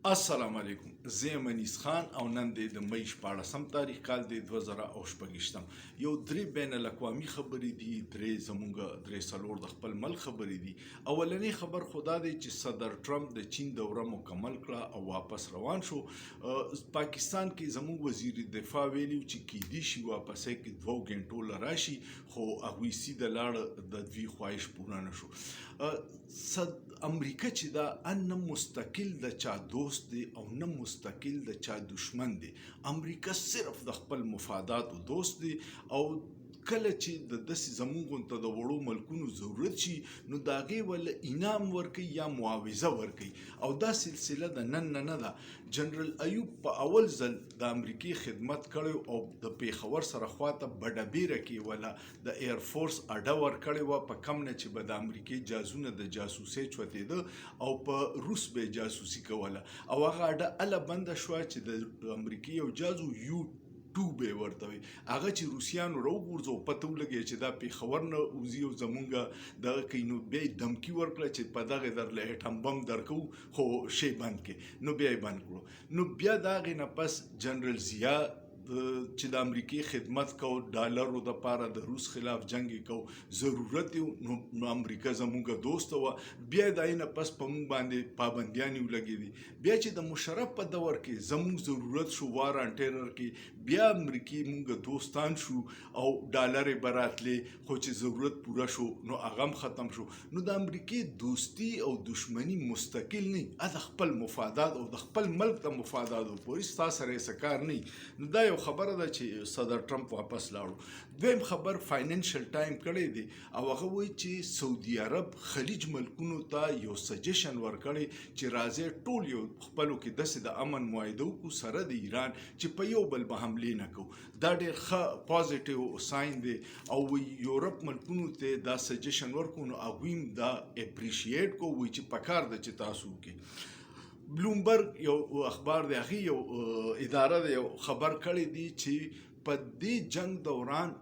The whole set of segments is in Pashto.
السلام علیکم. زه یم انیس خان او نن د مې 14 تاریخ کال د 2028 یو درې بین الاقوامي خبرې دي، درې څلور د خپل ملک خبرې دي. اولنې خبر خدا دی چې صدر ټرمپ د چین دوره مکمل کړه او واپس روان شو. پاکستان کې زموږ وزیر دفاع ویلي چې کیدی شي واپسې کې 2 غنټو لراشي، خو هغوی سیده لاړ، د دوی خواهش پوره نه شو. امریکا چې دا ان مستقل د چا دوست دی او نه مستقل د چا دشمن دی. امریکا صرف د خپل مفاداتو دوست دی او کله چې د داسې زموږ ته د وړو ملکونو ضرورت شي نو د هغې ول انعام ورکوي یا معاوضه ورکوي، او دا سلسله د نن نه ده. جنرال ایوب په اول ځل د امریکې خدمت کړی او د پیښور سره خواته بډبیره کې وله د ایرفورس اډه ورکړې وه، په کم نه چې به د امریکې جازونه د جاسوسۍ چوتېده او په روس به یې جاسوسي کوله، او هغه اډه هله بنده شوه چې د امریکې یو جازو U2 به ورته وي. هغه چې روسیانو راوغورځو پته ولګېده چې دا پیښور نه وځي او زمونږ دغه کوي، نو بیا یې دمکي ورکړه چې په دغې درله اټم بم درکوو، خو شی بند کړي، نو بیا یې بند کړو. نو بیا د هغې نه پس جنرال ضیا چې د امریکې خدمت کو، ډالرو د پاره د روس خلاف جنگ کو، ضرورت نو امریکا زموږ دوست و. بیا د اینه پس په مونږ باندې پابندیانې ولګېدې. بیا چې د مشرف په دور کې زموږ ضرورت شو وار ان ټیرر کې، بیا امریکې مونږ دوستان شو او ډالر براتلې، خو چې ضرورت پوره شو نو هغه هم ختم شو. نو د امریکې دوستی او دشمنی مستقل نه، د خپل مفادات او د خپل ملک د مفاداتو پورې ستا سره یې څه کار نه. نو دا یو خبره ده چې صدر ټرمپ واپس لاړو. دویم خبر فاینانشل ټایم کړی دی او هغه وایي چې سعودي عرب خلیج ملکونو ته یو سجیشن ورکړی چې راځي ټول یو خپلو کې داسې د امن معاهده وکړو سره د ایران چې په یو بل به حملې نه کوو. دا ډېر ښه پازیټیو ساین دی او یورپ ملکونو ته دا سجیشن ورکړو، نو هغوی هم دا اپریشیټ کو، وایي چې پکار ده چې تاسو وکړئ. بلومبرګ یو اخبار دی، هغې یو اداره د یو خبر کړی دی چې په دې جنگ دوران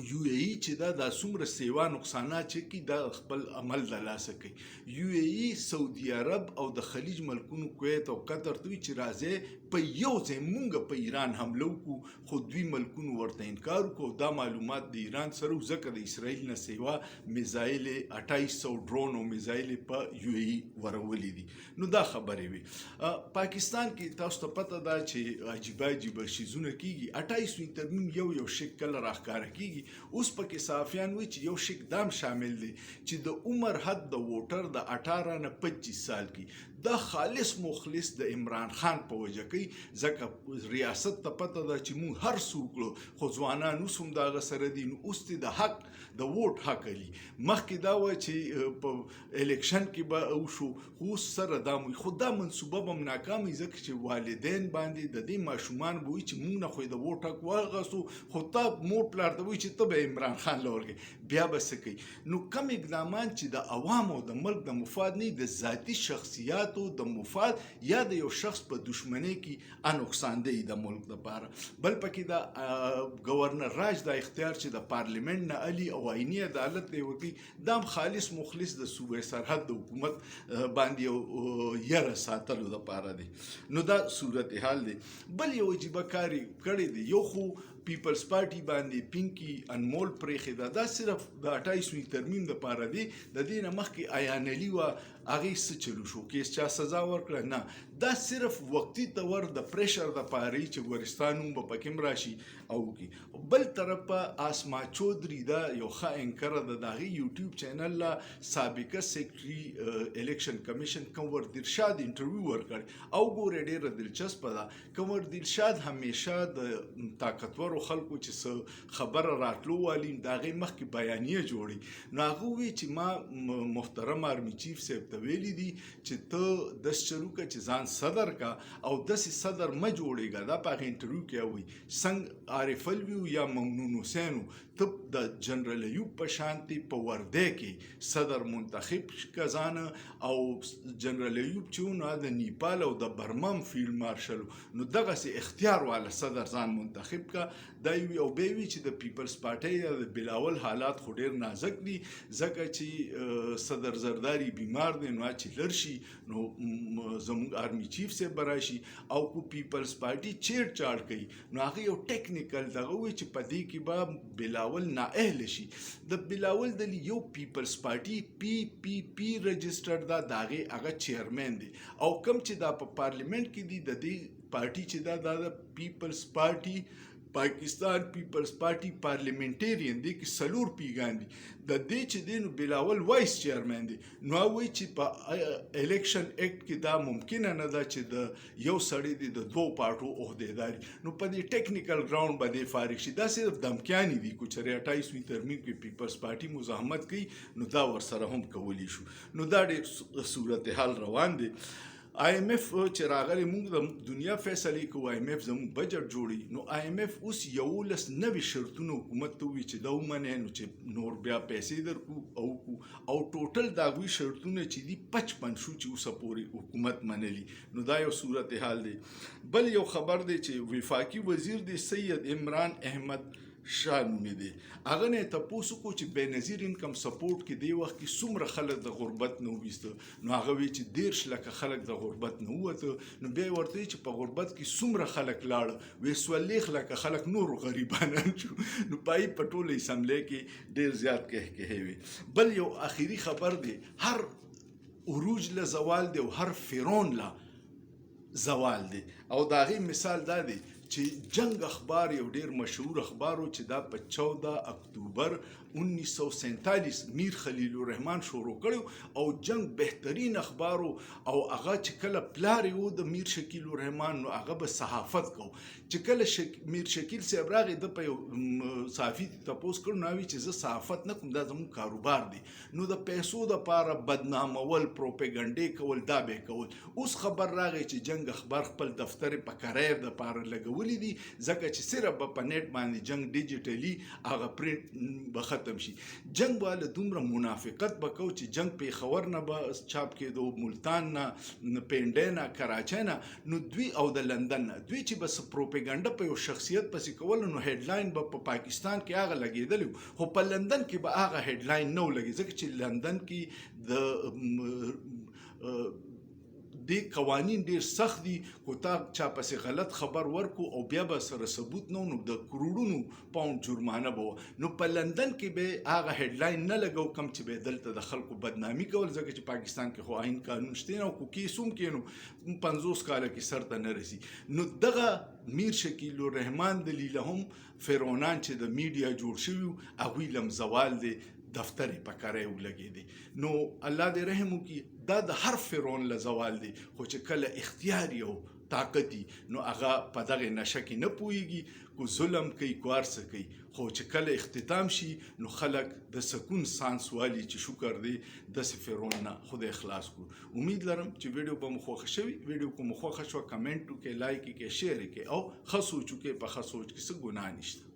یو ای چې دا څومره سیوا نقصانات چې کی دا خپل عمل د لاسه کوي. یو ای سعودي عرب او د خلیج ملکونو کویت او قطر ته چې راځي په یو ځای مونږ په ایران حمله وکړو، خو دوی ملکونو ورته انکار وکړو. دا معلومات د ایران سره ځکه د اسرائیل نه سیوا میزایل 2800 ډرون او میزایل په یو ای ورولې دي. نو دا خبرې وي. پاکستان کې تاسو ته پته ده چې عجیبه عجیبه شیزونه کیږي. 28 ترمیم یو شکل راښکاره کیږي. اوس پکې صحافیان وایي چې یو شک دام شامل دی چې د عمر حد د ووټر د 18 نه 25 سال کې دا خالص مخلص د عمران خان په وجه کوي، ځکه ریاست ته پته ده چې مونږ هر څه وکړو، خو ځوانان اوس هم د هغه سره دي. نو اوس د حق د ووټ حق لري. مخکې دا وه چې په الیکشن کې به وشو، خو اوس سره دا وي، خو دا منصوبه به هم ناکامه وي، ځکه چې والدین باندې د دې ماشومان به وایي چې مونږ نه خو د ووټ حق واخیستو، خو تا مور پلار ته وایي چې ته به عمران خان له ورکړې، بیا به څه کوي. نو کم اقدامان چې د عوامو د ملک د مفاد نه، د ذاتي شخصیاتو د مفاد یا د یو شخص په دشمنۍ کې نقصان دی د ملک دپاره. بل پکې د گورنر راج د اختیار چې د پارلیمنت نه علي او آئیني عدالت دی ورکوي، دا هم خالص مخلص د صوبې سرحد د حکومت باندې یو یره ساتلو دپاره دی. نو دا صورتحال دی. بل یو عجیبه کار کړی دی، یو خو پیپلز پارټي باندې پینکی انمول پرېښې ده، دا صرف د 28 ترمیم دپاره دی. د دې نه مخکې ایانلي وه، هغې څه چلو شو، کیس چا سزا ورکړه؟ نه، دا صرف وقتي طور د پریشر دپاره چې ګورستان هم به پکې هم راشي او وکړي. بل طرف په آسما چودري دا یو ښه انکره ده، د هغې یوټیوب چینل له سابقه سیکرټري الیکشن کمیشن کنور دلشاد انټرویو ورکړی او ګورې ډېره دلچسپه ده. کنور دلشاد همیشه د طاقتورو خلکو چې څه خبره راتلو والي د هغې مخکې بیانیه جوړي. نو هغه ووایي چې ما محترم آرمي چیف صاحب ته ویلي دي چې ته داسې چلو که چې ځان صدر کا او داسې صدر مه جوړېږه. دا په هغې انټرویو کې وایي څنګه عارف الوي یا ممنون حسین ته د جنرال ایوب په شانتې په ورده کې صدر منتخب که ځانه، او جنرال ایوب چې و نو د نیپال او د برما فیلډ مارشل، نو دغسې اختیار والا صدر ځان منتخب کا. دا یو بیا وي چې د پیپلز پارټۍ یا د بلاول حالات خو ډېر نازک دي ځکه چې صدر زرداری بیمار دی نو چې لړ شي نو زموږ آرمي چیف صاحب به راشي او کو پیپلز پارټي چیړ چاړ کوي نو هغه یو ټیکنیکل دغه وي چې په دې کې به بلاول نااهله شي د بلاول د یو پیپلز پارټي پی رجسټرډ دا داغه هغه چیرمن دی او کوم چې دا په پارلیمنت کې دی د دې پارټي چې دا د پیپلز پارټي پاکستان پیپلز پارټي پارلیمنټیرین دی کې سلور پیګان دي د دې چې دی نو بلاول وایس چیرمن دی نو وایي چې په الیکشن اکټ کې دا ممکنه نه ده چې د یو سړی دی د دوو پارټو عہدیداري نو په دې ټیکنیکل ګراوند باندې فارغ شي دا صرف دمکیانې دي کو چې 28 ترمیم کې پیپلز پارټي مزاحمت کوي نو دا ورسره هم کولی شو نو دا ډېر صورتحال روان دی IMF چې راغلی موږ د دنیا فیصلې کوو IMF زموږ بجټ جوړي نو IMF اوس 11 شرطونه حکومت ته وی چې دا ومنې نو چې نور بیا پیسې درکو او ټوټل دا وی شرطونه چې دی 55 شو چې اوسه پورې حکومت منلی نو دا یو صورتحال دی بل یو خبر دی چې وفاقي وزیر دی سید عمران احمد شاه نومې دی هغه نه تاسو کو چې بېنظیر انکم سپورټ کې دی وخت کې څومره خلک د غربت نه وېسته نو هغه وی چې 10 لکه خلک د غربت نه وته نو بیا ورته چې په غربت کې څومره خلک لاړ وې سولېخ لکه خلک نور غریبانان شو نو پای په ټوله اسمبلی کې ډېر زیات کې وي بل یو اخیری خبر دی هر عروج له زوال دی او هر فرعون له زوال دی او دا غي مثال دا دی چې جنگ اخبار یو ډیر مشهور اخبارو چې دا په 14 اکتوبر 1947 میر خلیل الرحمن شروع کړو او جنگ بهترین اخبارو او هغه چې کله پلار یو د میر شکیل الرحمن نو هغه به صحافت کو چې کله میر شکیل صاحب راغی د په صحافي تاسو کړو نو چې زه صحافت نه کوم دا زموږ کاروبار دی نو د پیسو د پاره بدنامول پروپاګاندا کول دا به کول اوس خبر راغی چې جنگ اخبار خپل دفتر په کرایه د پاره لګولې دي ځکه چې صرف په نت باندې جنگ ډیجیټلی هغه پرنټ به ختم شي جنگ والا دومره منافقت وکاو چې جنگ په خبر نه به چاپ کېدو ملتان نه پینډه نه کراچۍ نه نو دوی او د لندن نه دوی چې بس پروپاګاندا په یو شخصیت پسې کول نو هډلاین به په پاکستان کې هغه لګېدل خو په لندن کې به هغه هډلاین نه ولګي ځکه چې لندن کې د دی قوانین ډیر سخت دي کو تا چا پسې غلط خبر ورکو او بیا به سره ثبوت نو د کروڑونو پاوند جرمانه به نو په لندن کې به هغه هډلاین نه لګو کم چې به دلته د خلکو بدنامي کول ځکه چې پاکستان کې خو آئین قانون شته او کو کیسوم کې نو 50 کال کې سر ته نه رسی نو دغه میر شکیل الرحمن دلیل هم فرعونان چې د میډیا جوړ شوی هغوی لم زوال دی دفتر په کارای ولګي دي نو الله دې رحم وکي دا د هر فرعون له زوال دی خو چې کله اختیار یو طاقت نو هغه په دغه نشه کې نه پويږي کو ظلم کوي کو ارسه کوي خو چې کله اختتام شي نو خلک د سکون سانس والی چې شکر دی د فرعون نه خدای اخلاص کو امید لرم چې ویډیو به مخوخه شوي ویډیو کو مخوخه شو کمنټ وکړئ لایک وکړئ شیر وکړئ او خاصو چې په خاصو کې څه ګناه نشته